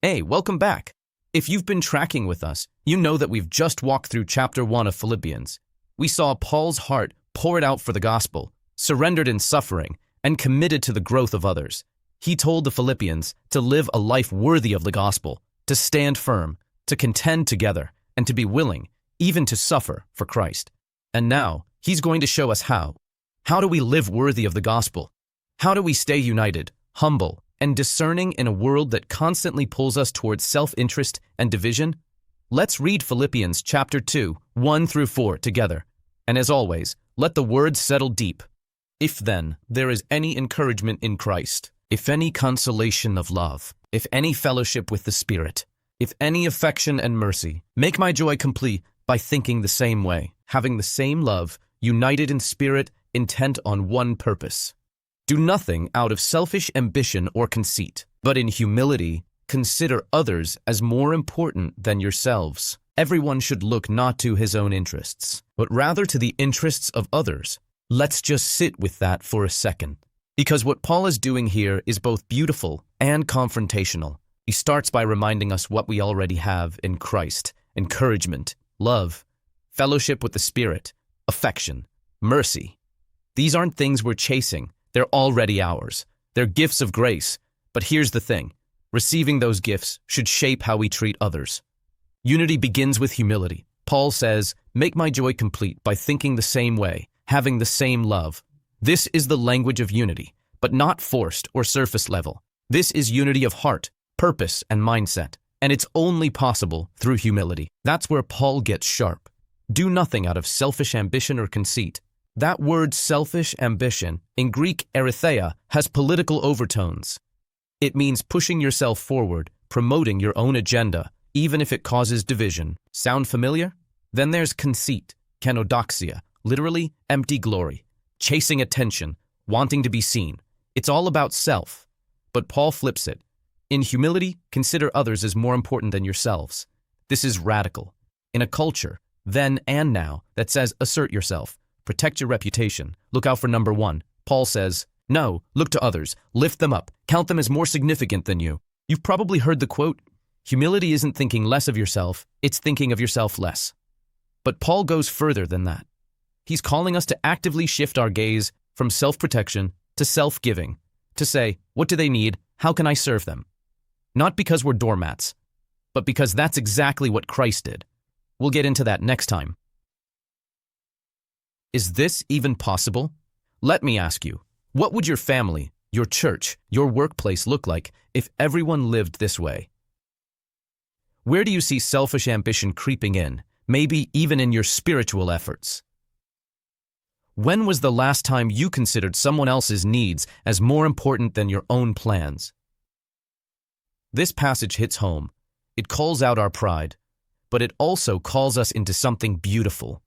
Hey, welcome back. If you've been tracking with us, you know that we've just walked through chapter 1 of Philippians. We saw Paul's heart poured out for the gospel, surrendered in suffering, and committed to the growth of others. He told the Philippians to live a life worthy of the gospel, to stand firm, to contend together, and to be willing, even to suffer for Christ. And now, he's going to show us how. How do we live worthy of the gospel? How do we stay united, humble, and discerning in a world that constantly pulls us towards self-interest and division? Let's read Philippians chapter 2, 1 through 4 together. And as always, let the words settle deep. If then there is any encouragement in Christ, if any consolation of love, if any fellowship with the Spirit, if any affection and mercy, make my joy complete by thinking the same way, having the same love, united in spirit, intent on one purpose. Do nothing out of selfish ambition or conceit, but in humility consider others as more important than yourselves. Everyone should look not to his own interests, but rather to the interests of others. Let's just sit with that for a second. Because what Paul is doing here is both beautiful and confrontational. He starts by reminding us what we already have in Christ: encouragement, love, fellowship with the Spirit, affection, mercy. These aren't things we're chasing. They're already ours. They're gifts of grace. But here's the thing. Receiving those gifts should shape how we treat others. Unity begins with humility. Paul says, make my joy complete by thinking the same way, having the same love. This is the language of unity, but not forced or surface level. This is unity of heart, purpose, and mindset. And it's only possible through humility. That's where Paul gets sharp. Do nothing out of selfish ambition or conceit. That word selfish ambition, in Greek erytheia, has political overtones. It means pushing yourself forward, promoting your own agenda, even if it causes division. Sound familiar? Then there's conceit, kenodoxia, literally empty glory, chasing attention, wanting to be seen. It's all about self. But Paul flips it. In humility, consider others as more important than yourselves. This is radical. In a culture, then and now, that says assert yourself, protect your reputation, look out for number one, Paul says, no, look to others, lift them up, count them as more significant than you. You've probably heard the quote, humility isn't thinking less of yourself, it's thinking of yourself less. But Paul goes further than that. He's calling us to actively shift our gaze from self-protection to self-giving, to say, what do they need? How can I serve them? Not because we're doormats, but because that's exactly what Christ did. We'll get into that next time. Is this even possible? Let me ask you, what would your family, your church, your workplace look like if everyone lived this way? Where do you see selfish ambition creeping in, maybe even in your spiritual efforts? When was the last time you considered someone else's needs as more important than your own plans? This passage hits home. It calls out our pride, but it also calls us into something beautiful.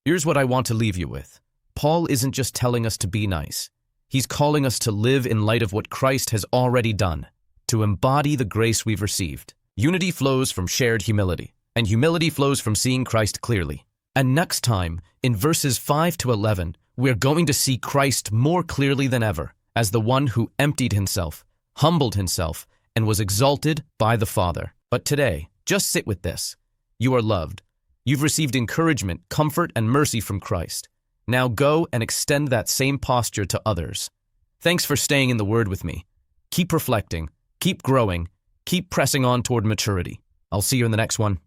Here's what I want to leave you with. Paul isn't just telling us to be nice. He's calling us to live in light of what Christ has already done, to embody the grace we've received. Unity flows from shared humility, and humility flows from seeing Christ clearly. And next time, in verses 5 to 11, we're going to see Christ more clearly than ever as the one who emptied himself, humbled himself, and was exalted by the Father. But today, just sit with this. You are loved. You've received encouragement, comfort, and mercy from Christ. Now go and extend that same posture to others. Thanks for staying in the Word with me. Keep reflecting, keep growing, keep pressing on toward maturity. I'll see you in the next one.